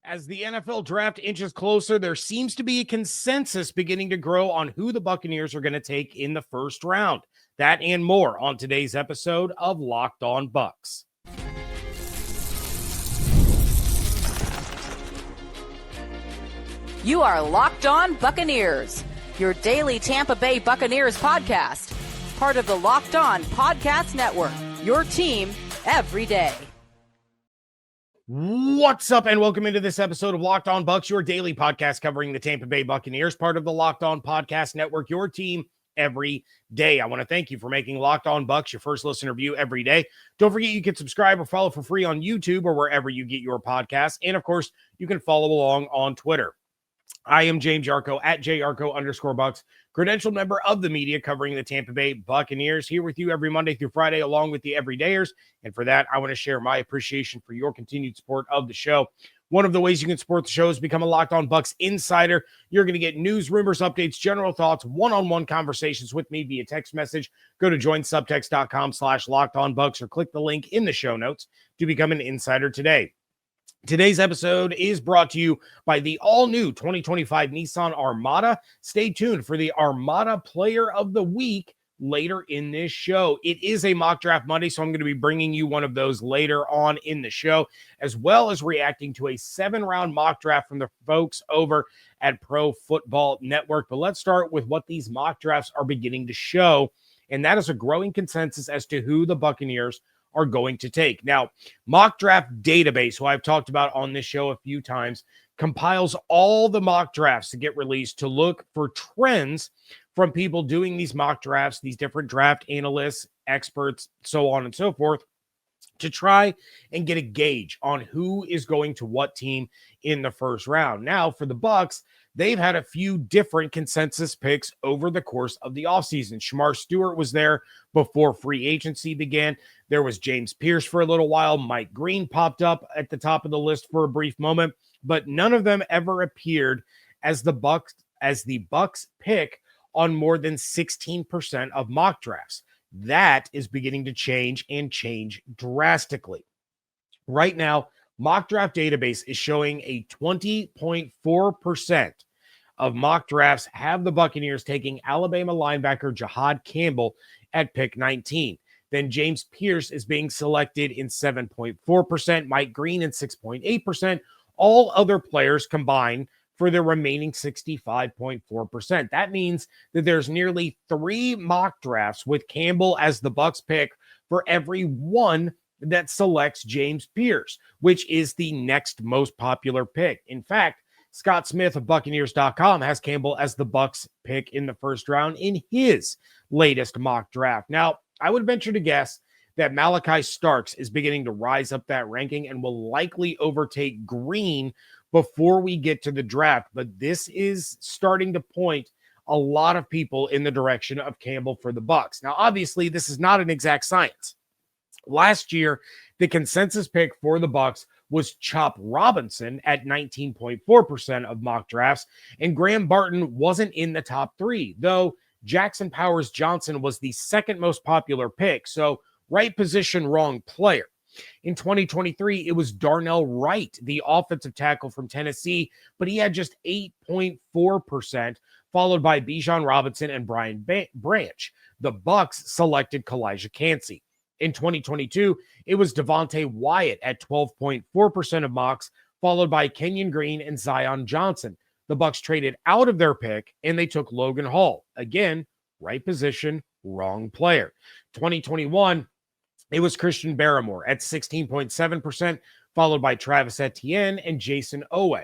As the NFL draft inches closer, there seems to be a consensus beginning to grow on who the Buccaneers are going to take in the first round. That and more on today's episode of Locked On Bucs. You are Locked On Buccaneers, your daily Tampa Bay Buccaneers podcast. Part of the Locked On Podcast Network, your team every day. What's up, and welcome into this episode of Locked On Bucs, your daily podcast covering the Tampa Bay Buccaneers, part of the Locked On Podcast Network, your team every day. I want to thank you for making Locked On Bucs your first listener view every day. Don't forget you can subscribe or follow for free on YouTube or wherever you get your podcasts. And of course, you can follow along on Twitter. I am James Yarcho at @Yarcho_Bucs, credentialed member of the media covering the Tampa Bay Buccaneers, here with you every Monday through Friday, along with the everydayers. And for that, I want to share my appreciation for your continued support of the show. One of the ways you can support the show is become a Locked On Bucs insider. You're going to get news, rumors, updates, general thoughts, one-on-one conversations with me via text message. Go to joinsubtext.com/LockedOnBucs or click the link in the show notes to become an insider today. Today's episode is brought to you by the all-new 2025 Nissan Armada. Stay tuned for the Armada Player of the Week later in this show. It is a mock draft Monday, so I'm going to be bringing you one of those later on in the show, as well as reacting to a 7-round mock draft from the folks over at Pro Football Network. But let's start with what these mock drafts are beginning to show, and that is a growing consensus as to who the Buccaneers are going to take. Now, Mock Draft Database, who I've talked about on this show a few times, compiles all the mock drafts to get released to look for trends from people doing these mock drafts, these different draft analysts, experts, so on and so forth, to try and get a gauge on who is going to what team in the first round. Now, for the Bucs, they've had a few different consensus picks over the course of the offseason. Shamar Stewart was there before free agency began. There was James Pierce for a little while. Mike Green popped up at the top of the list for a brief moment, but none of them ever appeared as the Bucs pick on more than 16% of mock drafts. That is beginning to change and change drastically. Right now, Mock Draft Database is showing a 20.4% of mock drafts have the Buccaneers taking Alabama linebacker Jahad Campbell at pick 19. Then James Pierce is being selected in 7.4%, Mike Green in 6.8%, all other players combined for the remaining 65.4%. That means that there's nearly 3 mock drafts with Campbell as the Bucs pick for every one that selects James Pierce, which is the next most popular pick. In fact, Scott Smith of Buccaneers.com has Campbell as the Bucs pick in the first round in his latest mock draft. Now, I would venture to guess that Malachi Starks is beginning to rise up that ranking and will likely overtake Green before we get to the draft. But this is starting to point a lot of people in the direction of Campbell for the Bucs. Now, obviously, this is not an exact science. Last year, the consensus pick for the Bucs was Chop Robinson at 19.4% of mock drafts, and Graham Barton wasn't in the top 3, though Jackson Powers Johnson was the second most popular pick. So right position, wrong player. In 2023, it was Darnell Wright, the offensive tackle from Tennessee, but he had just 8.4%, followed by Bijan Robinson and Brian Branch. The Bucs selected Kalijah Kancey. In 2022, it was Devontae Wyatt at 12.4% of mocks, followed by Kenyon Green and Zion Johnson. The Bucs traded out of their pick, and they took Logan Hall. Again, right position, wrong player. 2021, it was Christian Barrymore at 16.7%, followed by Travis Etienne and Jason Owe.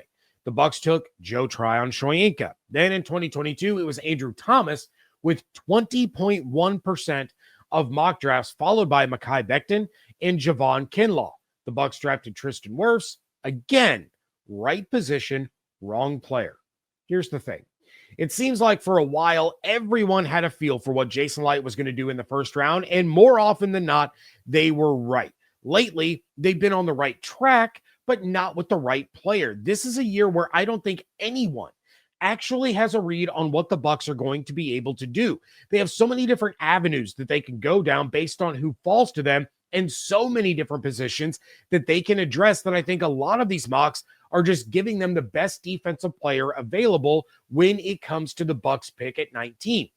The Bucs took Joe Tryon-Shoyinka. Then in 2022, it was Andrew Thomas with 20.1% of mock drafts, followed by Mekhi Becton and Javon Kinlaw. The Bucs drafted Tristan Wirfs. Again, right position, wrong player. Here's the thing. It seems like for a while, everyone had a feel for what Jason Licht was going to do in the first round, and more often than not, they were right. Lately, they've been on the right track, but not with the right player. This is a year where I don't think anyone actually has a read on what the Bucs are going to be able to do. They have so many different avenues that they can go down based on who falls to them and so many different positions that they can address that I think a lot of these mocks are just giving them the best defensive player available when it comes to the Bucs pick at 19.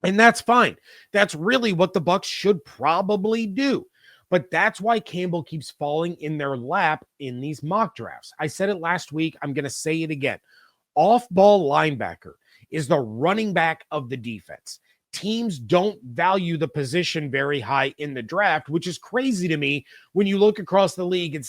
And that's fine. That's really what the Bucs should probably do. But that's why Campbell keeps falling in their lap in these mock drafts. I said it last week. I'm going to say it again. Off-ball linebacker is the running back of the defense. Teams don't value the position very high in the draft, which is crazy to me when you look across the league and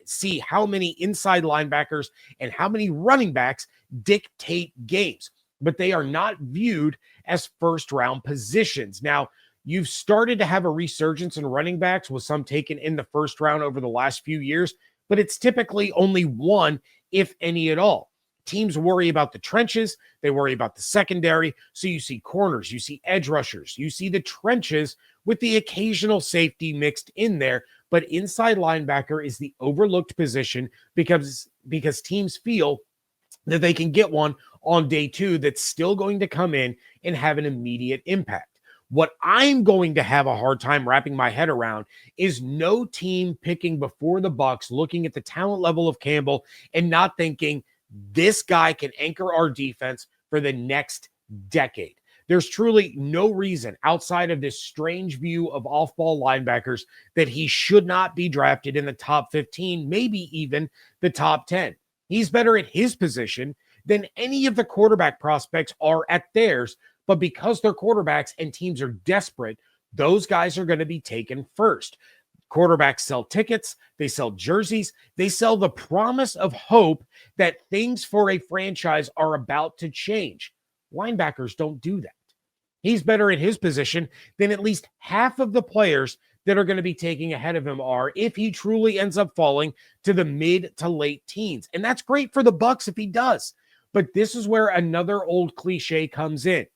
see how many inside linebackers and how many running backs dictate games, but they are not viewed as first-round positions. Now, you've started to have a resurgence in running backs with some taken in the first round over the last few years, but it's typically only one, if any at all. Teams worry about the trenches. They worry about the secondary. So you see corners, you see edge rushers, you see the trenches with the occasional safety mixed in there. But inside linebacker is the overlooked position because teams feel that they can get one on day 2 that's still going to come in and have an immediate impact. What I'm going to have a hard time wrapping my head around is no team picking before the Bucs, looking at the talent level of Campbell and not thinking this guy can anchor our defense for the next decade. There's truly no reason outside of this strange view of off-ball linebackers that he should not be drafted in the top 15, maybe even the top 10. He's better at his position than any of the quarterback prospects are at theirs, but because they're quarterbacks and teams are desperate, those guys are going to be taken first. Quarterbacks sell tickets, they sell jerseys, they sell the promise of hope that things for a franchise are about to change. Linebackers don't do that. He's better at his position than at least half of the players that are going to be taking ahead of him are if he truly ends up falling to the mid to late teens. And that's great for the Bucs if he does. But this is where another old cliche comes in.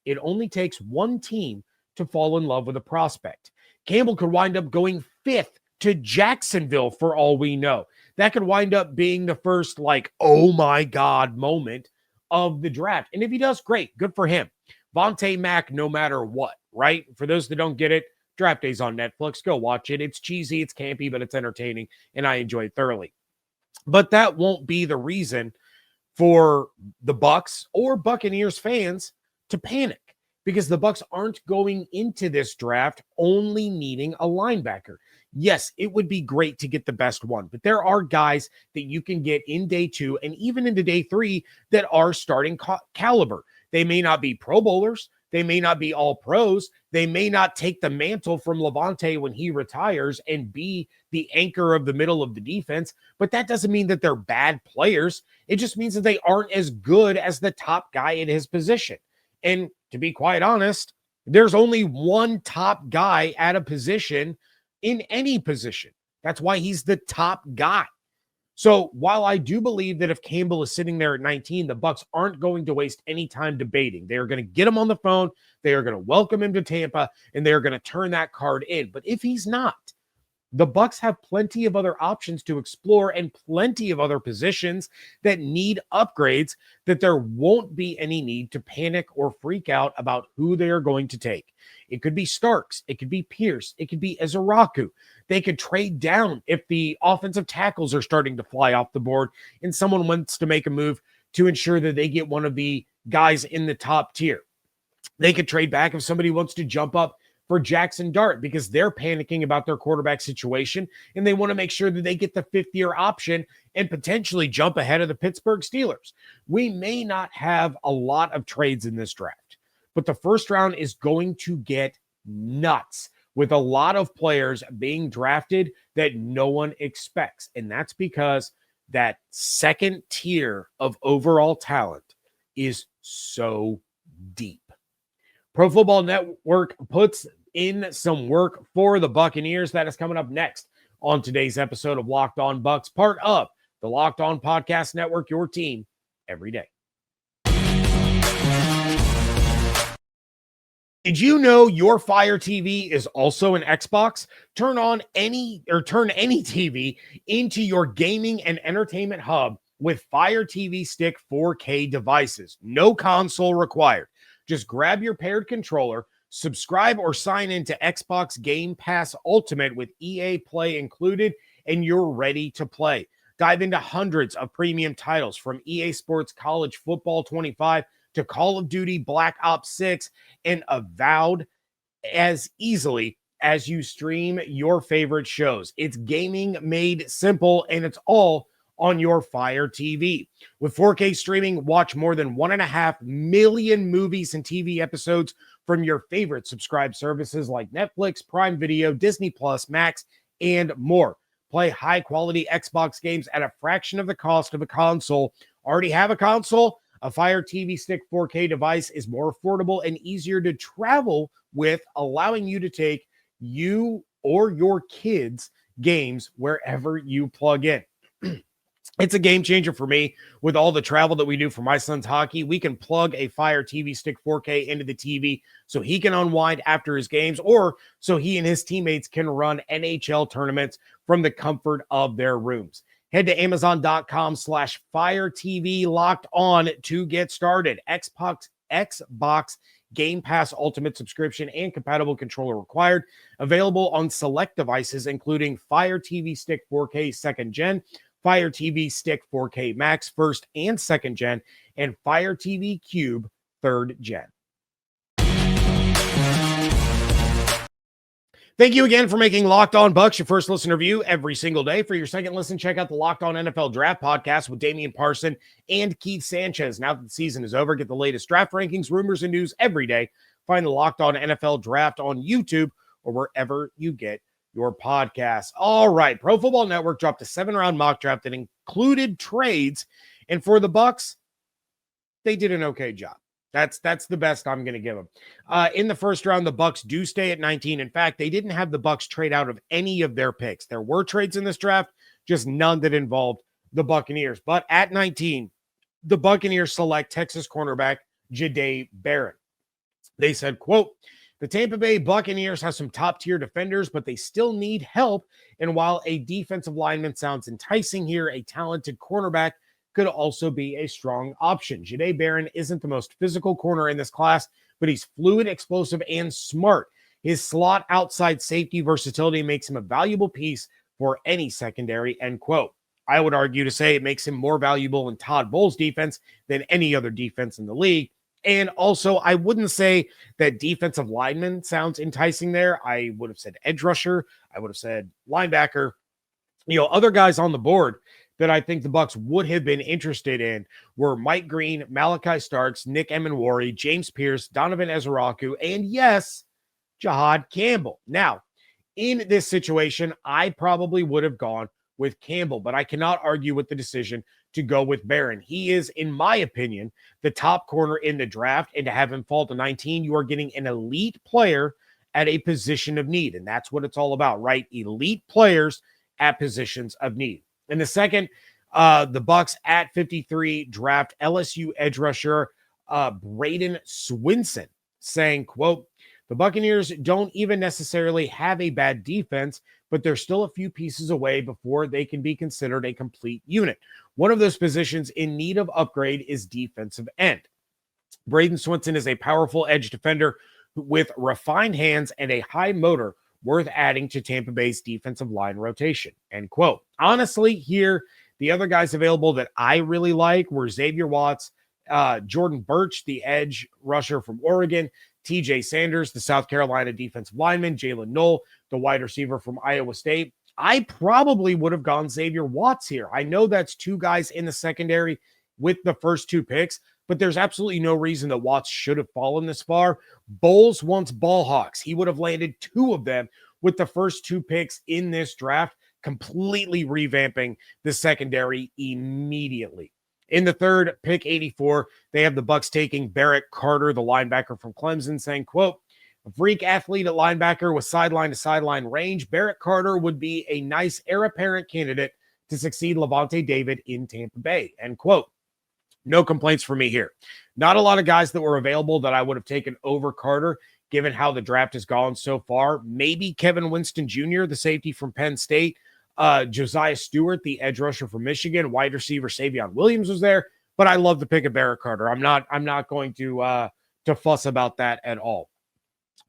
It only takes one team to fall in love with a prospect. Campbell could wind up going 5th to Jacksonville for all we know. That could wind up being the first, oh my God moment of the draft. And if he does, great. Good for him. Vontae Mack, no matter what, right? For those that don't get it, Draft Day's on Netflix. Go watch it. It's cheesy, it's campy, but it's entertaining, and I enjoy it thoroughly. But that won't be the reason for the Bucs or Buccaneers fans to panic, because the Bucs aren't going into this draft only needing a linebacker. Yes, it would be great to get the best one, but there are guys that you can get in day 2 and even into day 3 that are starting caliber. They may not be Pro Bowlers. They may not be all pros. They may not take the mantle from Levante when he retires and be the anchor of the middle of the defense, but that doesn't mean that they're bad players. It just means that they aren't as good as the top guy at his position. And to be quite honest, there's only one top guy at a position in any position. That's why he's the top guy. So while I do believe that if Campbell is sitting there at 19, the Bucs aren't going to waste any time debating. They are going to get him on the phone. They are going to welcome him to Tampa, and they are going to turn that card in. But if he's not, the Bucs have plenty of other options to explore and plenty of other positions that need upgrades, that there won't be any need to panic or freak out about who they are going to take. It could be Starks. It could be Pierce. It could be Ezeraku. They could trade down if the offensive tackles are starting to fly off the board and someone wants to make a move to ensure that they get one of the guys in the top tier. They could trade back if somebody wants to jump up for Jackson Dart because they're panicking about their quarterback situation and they want to make sure that they get the 5th-year option and potentially jump ahead of the Pittsburgh Steelers. We may not have a lot of trades in this draft, but the first round is going to get nuts with a lot of players being drafted that no one expects. And that's because that second tier of overall talent is so deep. Pro Football Network puts in some work for the Buccaneers. That is coming up next on today's episode of Locked On Bucs, part of the Locked On Podcast Network, your team every day. Did you know your Fire TV is also an Xbox? Turn any TV into your gaming and entertainment hub with Fire TV Stick 4K devices. No console required. Just grab your paired controller, Subscribe or sign in to Xbox Game Pass Ultimate with EA Play included, and you're ready to play. Dive into hundreds of premium titles from EA Sports College Football 25 to Call of Duty Black Ops 6 and Avowed as easily as you stream your favorite shows. It's gaming made simple, and it's all on your Fire TV. With 4K streaming, watch more than 1.5 million movies and TV episodes from your favorite subscribed services like Netflix, Prime Video, Disney Plus, Max, and more. Play high-quality Xbox games at a fraction of the cost of a console. Already have a console? A Fire TV Stick 4K device is more affordable and easier to travel with, allowing you to take you or your kids' games wherever you plug in. It's a game changer for me with all the travel that we do for my son's hockey. We can plug a Fire TV Stick 4K into the TV so he can unwind after his games, or so he and his teammates can run NHL tournaments from the comfort of their rooms. Head to Amazon.com/Fire TV Locked On to get started. Xbox Game Pass Ultimate subscription and compatible controller required. Available on select devices, including Fire TV Stick 4K 2nd Gen, Fire TV Stick 4K Max 1st and 2nd Gen, and Fire TV Cube 3rd Gen. Thank you again for making Locked On Bucs your first listen review every single day. For your second listen, check out the Locked On NFL Draft podcast with Damian Parson and Keith Sanchez. Now that the season is over, get the latest draft rankings, rumors, and news every day. Find the Locked On NFL Draft on YouTube or wherever you get your podcast. All right, Pro Football Network dropped a 7-round mock draft that included trades, and for the Bucs, they did an okay job. That's the best I'm going to give them. In the first round, the Bucs do stay at 19. In fact, they didn't have the Bucs trade out of any of their picks. There were trades in this draft, just none that involved the Buccaneers. But at 19, the Buccaneers select Texas cornerback Jahdae Barron. They said, quote, "The Tampa Bay Buccaneers have some top-tier defenders, but they still need help. And while a defensive lineman sounds enticing here, a talented cornerback could also be a strong option. Jahdae Barron isn't the most physical corner in this class, but he's fluid, explosive, and smart. His slot outside safety versatility makes him a valuable piece for any secondary," end quote. I would argue to say it makes him more valuable in Todd Bowles' defense than any other defense in the league. And also, I wouldn't say that defensive lineman sounds enticing there. I would have said edge rusher. I would have said linebacker. Other guys on the board that I think the Bucs would have been interested in were Mike Green, Malachi Starks, Nick Emenwari, James Pierce, Donovan Ezeraku, and yes, Jahad Campbell. Now, in this situation, I probably would have gone with Campbell, but I cannot argue with the decision to go with Barron. He is, in my opinion, the top corner in the draft, and to have him fall to 19, you are getting an elite player at a position of need, and that's what it's all about, right? Elite players at positions of need. In the second, the Bucs at 53 draft LSU edge rusher Braden Swinson, saying, quote, "The Buccaneers don't even necessarily have a bad defense, but they're still a few pieces away before they can be considered a complete unit. One of those positions in need of upgrade is defensive end. Braden Swinson is a powerful edge defender with refined hands and a high motor, worth adding to Tampa Bay's defensive line rotation," end quote. Honestly, here, the other guys available that I really like were Xavier Watts, Jordan Birch, the edge rusher from Oregon, TJ Sanders, the South Carolina defensive lineman, Jalen Knoll, the wide receiver from Iowa State. I probably would have gone Xavier Watts here. I know that's two guys in the secondary with the first two picks, but there's absolutely no reason that Watts should have fallen this far. Bowles wants ball hawks. He would have landed two of them with the first two picks in this draft, completely revamping the secondary immediately. In the third, pick 84, they have the Bucs taking Barrett Carter, the linebacker from Clemson, saying, quote, "A freak athlete at linebacker with sideline-to-sideline range, Barrett Carter would be a nice heir-apparent candidate to succeed Levante David in Tampa Bay," end quote. No complaints for me here. Not a lot of guys that were available that I would have taken over Carter, given how the draft has gone so far. Maybe Kevin Winston Jr., the safety from Penn State, Josiah Stewart, the edge rusher from Michigan, wide receiver Savion Williams was there, but I love the pick of Barrett Carter. I'm not going to fuss about that at all.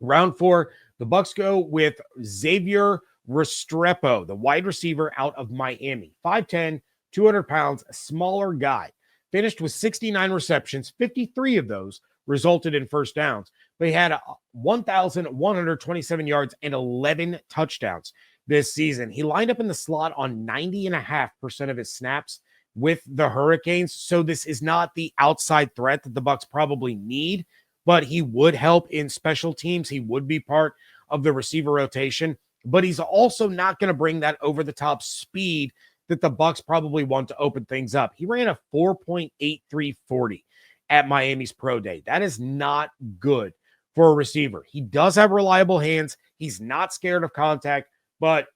Round 4, the Bucs go with Xavier Restrepo, the wide receiver out of Miami. 5'10", 200 pounds, a smaller guy. Finished with 69 receptions, 53 of those resulted in first downs. But he had 1,127 yards and 11 touchdowns this season. He lined up in the slot on 90.5% of his snaps with the Hurricanes. So this is not the outside threat that the Bucs probably need, but he would help in special teams. He would be part of the receiver rotation, but he's also not going to bring that over-the-top speed that the Bucs probably want to open things up. He ran a 4.8340 at Miami's pro day. That is not good for a receiver. He does have reliable hands. He's not scared of contact, but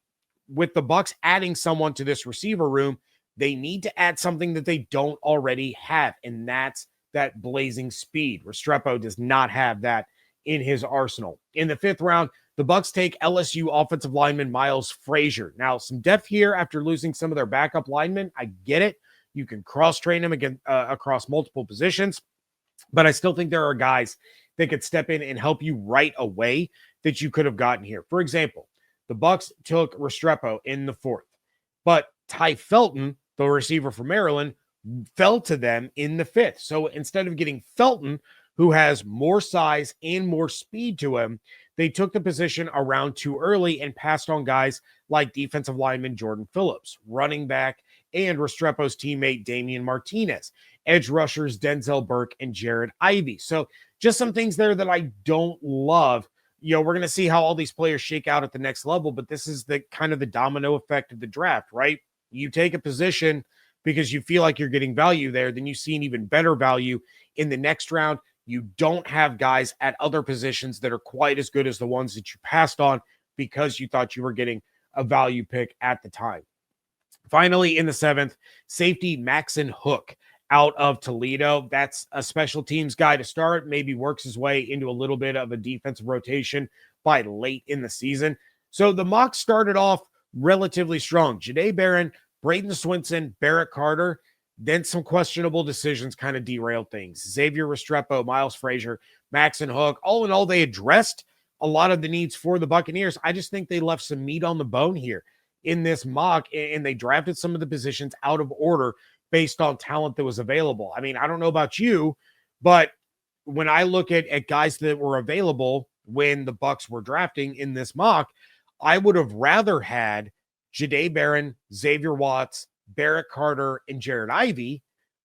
with the Bucs adding someone to this receiver room, they need to add something that they don't already have, and that's that blazing speed. Restrepo does not have that in his arsenal. In the 5th round, the Bucs take LSU offensive lineman Miles Frazier. Now, some depth here after losing some of their backup linemen. I get it. You can cross-train them again across multiple positions, but I still think there are guys that could step in and help you right away that you could have gotten here. For example, the Bucs took Restrepo in the 4th, but Ty Felton, the receiver from Maryland, fell to them in the 5th. So instead of getting Felton, who has more size and more speed to him, they took the position around too early and passed on guys like defensive lineman Jordan Phillips, running back, and Restrepo's teammate Damian Martinez, edge rushers Denzel Burke and Jared Ivey. So just some things there that I don't love. You know, we're going to see how all these players shake out at the next level, but this is the kind of the domino effect of the draft, right? You take a position because you feel like you're getting value there, then you see an even better value in the next round. You don't have guys at other positions that are quite as good as the ones that you passed on because you thought you were getting a value pick at the time. Finally, in the 7th, safety Maxon Hook out of Toledo. That's a special teams guy to start, maybe works his way into a little bit of a defensive rotation by late in the season. So the mock started off relatively strong. Jahdae Barron, Braden Swinson, Barrett Carter, then some questionable decisions kind of derailed things. Xavier Restrepo, Miles Frazier, Maxon Hook, all in all, they addressed a lot of the needs for the Buccaneers. I just think they left some meat on the bone here in this mock, and they drafted some of the positions out of order based on talent that was available. I mean, I don't know about you, but when I look at guys that were available when the Bucs were drafting in this mock, I would have rather had Jahdae Barron, Xavier Watts, Barrett Carter, and Jared Ivey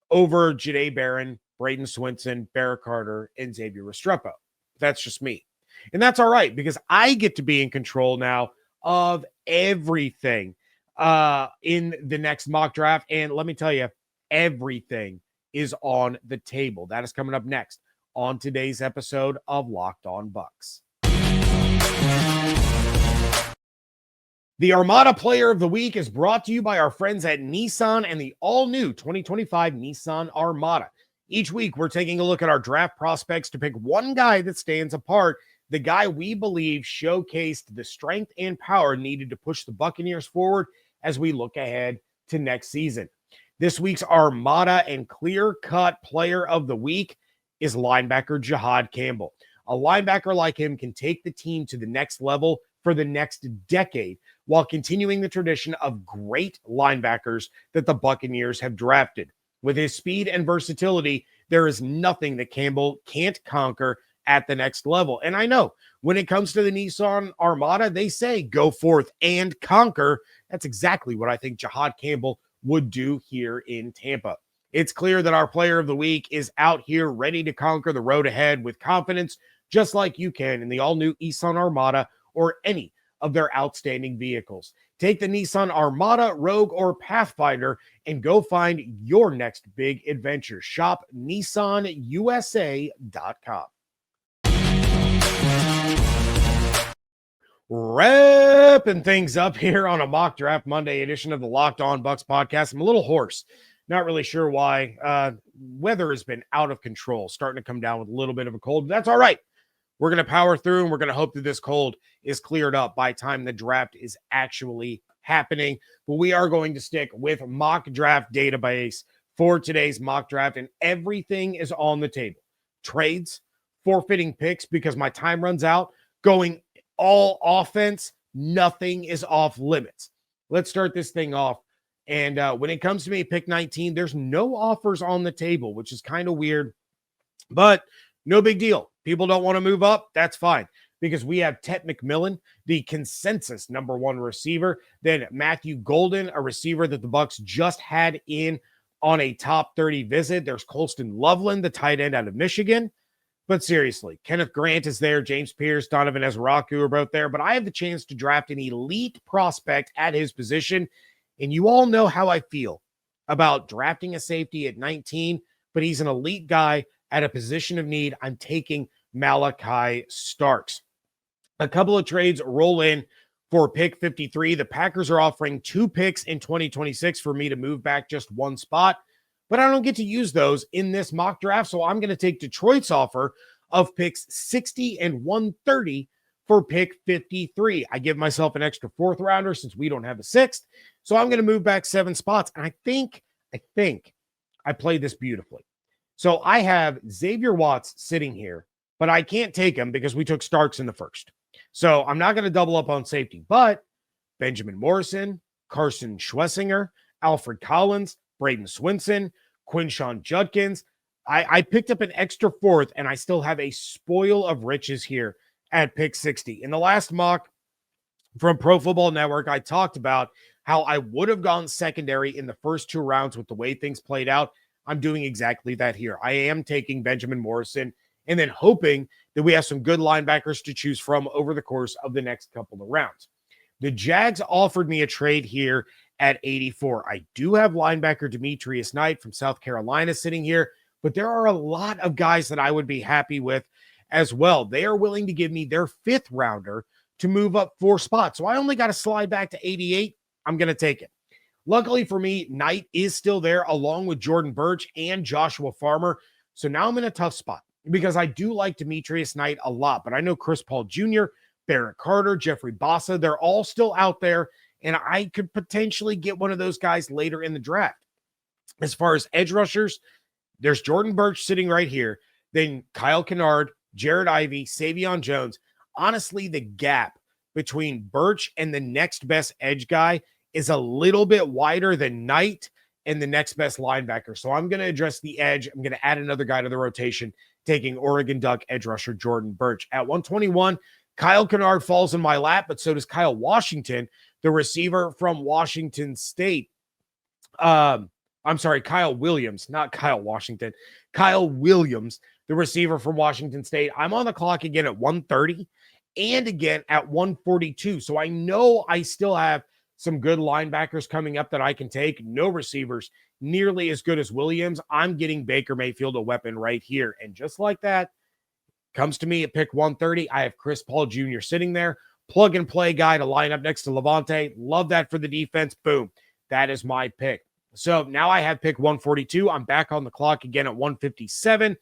over Jahdae Barron, Braden Swinson, Barrett Carter, and Xavier Restrepo. That's just me. And that's all right, because I get to be in control now of everything in the next mock draft. And let me tell you, everything is on the table. That is coming up next on today's episode of Locked On Bucs. The Armada Player of the Week is brought to you by our friends at Nissan and the all-new 2025 Nissan Armada. Each week, we're taking a look at our draft prospects to pick one guy that stands apart, the guy we believe showcased the strength and power needed to push the Buccaneers forward as we look ahead to next season. This week's Armada and clear-cut Player of the Week is linebacker Jihad Campbell. A linebacker like him can take the team to the next level for the next decade while continuing the tradition of great linebackers that the Buccaneers have drafted. With his speed and versatility, there is nothing that Campbell can't conquer at the next level. And I know when it comes to the Nissan Armada, they say go forth and conquer. That's exactly what I think Jihad Campbell would do here in Tampa. It's clear that our Player of the Week is out here ready to conquer the road ahead with confidence, just like you can in the all-new Nissan Armada or any of their outstanding vehicles. Take the Nissan Armada, Rogue, or Pathfinder and go find your next big adventure. Shop NissanUSA.com. Wrapping things up here on a mock draft Monday edition of the Locked On Bucs podcast. I'm a little hoarse. Not really sure why. Weather has been out of control, starting to come down with a little bit of a cold. But that's all right. We're going to power through, and we're going to hope that this cold is cleared up by the time the draft is actually happening. But we are going to stick with mock draft database for today's mock draft, and everything is on the table. Trades, forfeiting picks because my time runs out, going all offense, nothing is off limits. Let's start this thing off. And when it comes to me, pick 19, there's no offers on the table, which is kind of weird, but no big deal. People don't want to move up. That's fine, because we have Tet McMillan, the consensus #1 receiver. Then Matthew Golden, a receiver that the Bucs just had in on a top 30 visit. There's Colston Loveland, the tight end out of Michigan. But seriously, Kenneth Grant is there. James Pierce, Donovan Ezraku are both there. But I have the chance to draft an elite prospect at his position. And you all know how I feel about drafting a safety at 19, but he's an elite guy at a position of need. I'm taking Malachi Starks. A couple of trades roll in for pick 53. The Packers are offering 2 picks in 2026 for me to move back just 1 spot, but I don't get to use those in this mock draft. So I'm going to take Detroit's offer of picks 60 and 130 for pick 53. I give myself an extra 4th rounder since we don't have a 6th. So I'm going to move back 7 spots. And I think I played this beautifully. So I have Xavier Watts sitting here, but I can't take him because we took Starks in the 1st. So I'm not going to double up on safety, but Benjamin Morrison, Carson Schlesinger, Alfred Collins, Braden Swinson, Quinshon Judkins. I picked up an extra 4th, and I still have a spoil of riches here at pick 60. In the last mock from Pro Football Network, I talked about how I would have gone secondary in the first 2 rounds with the way things played out. I'm doing exactly that here. I am taking Benjamin Morrison and then hoping that we have some good linebackers to choose from over the course of the next couple of rounds. The Jags offered me a trade here at 84. I do have linebacker Demetrius Knight from South Carolina sitting here, but there are a lot of guys that I would be happy with as well. They are willing to give me their 5th rounder to move up 4 spots. So I only got to slide back to 88. I'm going to take it. Luckily for me, Knight is still there along with Jordan Birch and Joshua Farmer. So now I'm in a tough spot because I do like Demetrius Knight a lot, but I know Chris Paul Jr., Barrett Carter, Jeffrey Bossa, they're all still out there, and I could potentially get one of those guys later in the draft. As far as edge rushers, there's Jordan Birch sitting right here, then Kyle Kennard, Jared Ivey, Savion Jones. Honestly, the gap between Birch and the next best edge guy is a little bit wider than Knight and the next best linebacker. So I'm going to address the edge. I'm going to add another guy to the rotation, taking Oregon Duck edge rusher Jordan Birch. At 121, Kyle Kennard falls in my lap, but so does Kyle Washington, the receiver from Washington State. Kyle Williams, not Kyle Washington. Kyle Williams, the receiver from Washington State. I'm on the clock again at 130 and again at 142. So I know I still have some good linebackers coming up that I can take. No receivers nearly as good as Williams. I'm getting Baker Mayfield a weapon right here. And just like that, comes to me at pick 130. I have Chris Paul Jr. sitting there. Plug and play guy to line up next to Levante. Love that for the defense. Boom. That is my pick. So now I have pick 142. I'm back on the clock again at 157.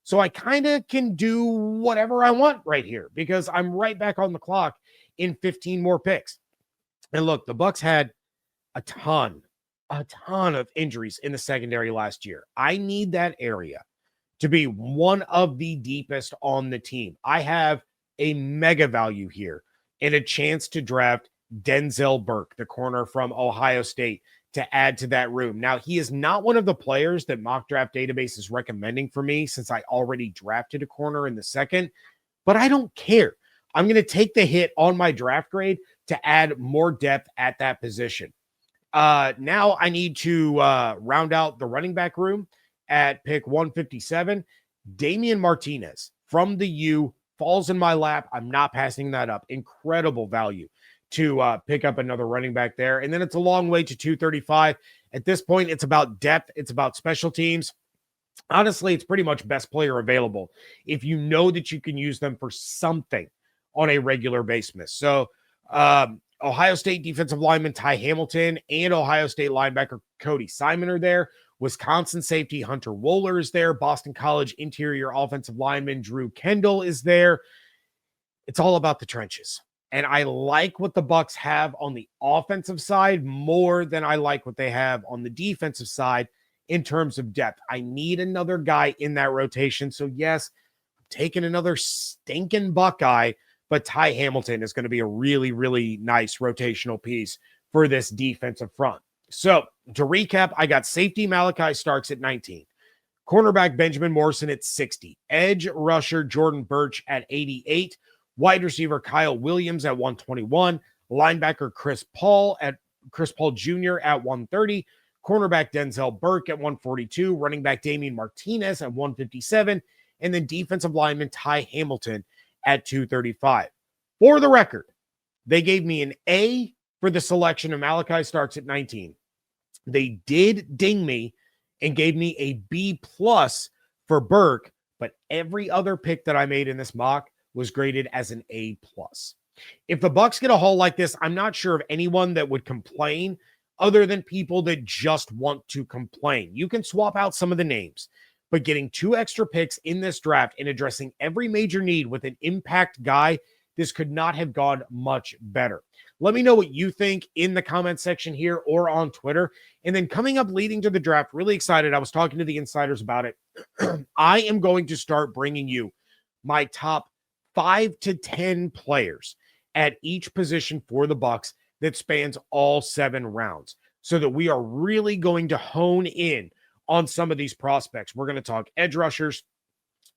So I kind of can do whatever I want right here because I'm right back on the clock in 15 more picks. And look, the Bucs had a ton of injuries in the secondary last year. I need that area to be one of the deepest on the team. I have a mega value here and a chance to draft Denzel Burke, the corner from Ohio State, to add to that room. Now, he is not one of the players that Mock Draft Database is recommending for me since I already drafted a corner in the 2nd, but I don't care. I'm going to take the hit on my draft grade to add more depth at that position. Now I need to round out the running back room at pick 157. Damian Martinez from the U falls in my lap. I'm not passing that up. Incredible value to pick up another running back there. And then it's a long way to 235. At this point, it's about depth. It's about special teams. Honestly, it's pretty much best player available if you know that you can use them for something on a regular basis. So Ohio State defensive lineman Ty Hamilton and Ohio State linebacker Cody Simon are there. Wisconsin safety Hunter Wohler is there. Boston College interior offensive lineman Drew Kendall is there. It's all about the trenches. And I like what the Bucs have on the offensive side more than I like what they have on the defensive side in terms of depth. I need another guy in that rotation. So yes, I'm taking another stinking Buckeye, but Ty Hamilton is going to be a really, really nice rotational piece for this defensive front. So to recap, I got safety Malachi Starks at 19, cornerback Benjamin Morrison at 60, edge rusher Jordan Birch at 88, wide receiver Kyle Williams at 121, linebacker Chris Paul Jr. at 130, cornerback Denzel Burke at 142, running back Damian Martinez at 157, and then defensive lineman Ty Hamilton at 235. For the record, they gave me an A for the selection of Malachi Starks at 19. They did ding me and gave me a B+ for Burke, but every other pick that I made in this mock was graded as an A+. If the Bucs get a haul like this, I'm not sure of anyone that would complain other than people that just want to complain. You can swap out some of the names, but getting 2 extra picks in this draft and addressing every major need with an impact guy, this could not have gone much better. Let me know what you think in the comment section here or on Twitter. And then coming up leading to the draft, really excited. I was talking to the insiders about it. I am going to start bringing you my top 5 to 10 players at each position for the Bucs that spans all 7 rounds, so that we are really going to hone in on some of these prospects. We're going to talk edge rushers,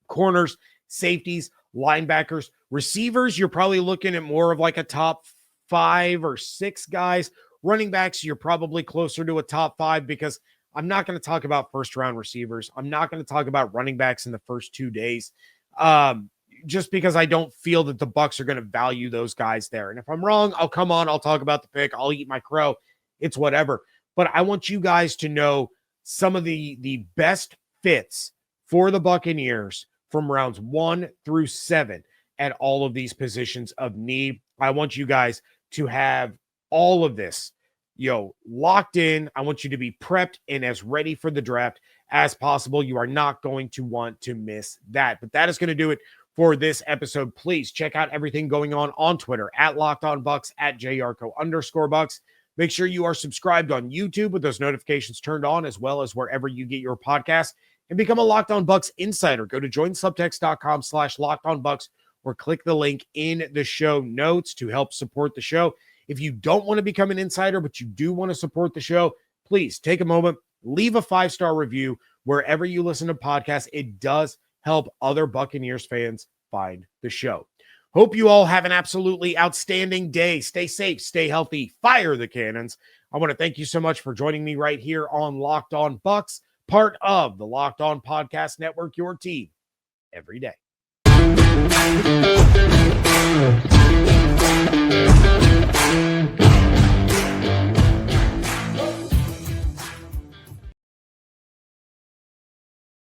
corners, safeties, linebackers, receivers. You're probably looking at more of like a top 5 or 6 guys. Running backs, you're probably closer to a top 5, because I'm not going to talk about first round receivers. I'm not going to talk about running backs in the first 2 days, just because I don't feel that the Bucs are going to value those guys there. And if I'm wrong, I'll come on, I'll talk about the pick, I'll eat my crow. It's whatever. But I want you guys to know some of the best fits for the Buccaneers from rounds 1 through 7 at all of these positions of need. I want you guys to have all of this, locked in. I want you to be prepped and as ready for the draft as possible. You are not going to want to miss that. But that is going to do it for this episode. Please check out everything going on Twitter at Locked On Bucs, at @Yarcho_Bucs. Make sure you are subscribed on YouTube with those notifications turned on, as well as wherever you get your podcasts, and become a Locked On Bucs insider. Go to joinsubtext.com/LockedOnBucs or click the link in the show notes to help support the show. If you don't want to become an insider, but you do want to support the show, please take a moment, leave a 5-star review wherever you listen to podcasts. It does help other Buccaneers fans find the show. Hope you all have an absolutely outstanding day. Stay safe, stay healthy, fire the cannons. I want to thank you so much for joining me right here on Locked On Bucs, part of the Locked On Podcast Network, your team every day.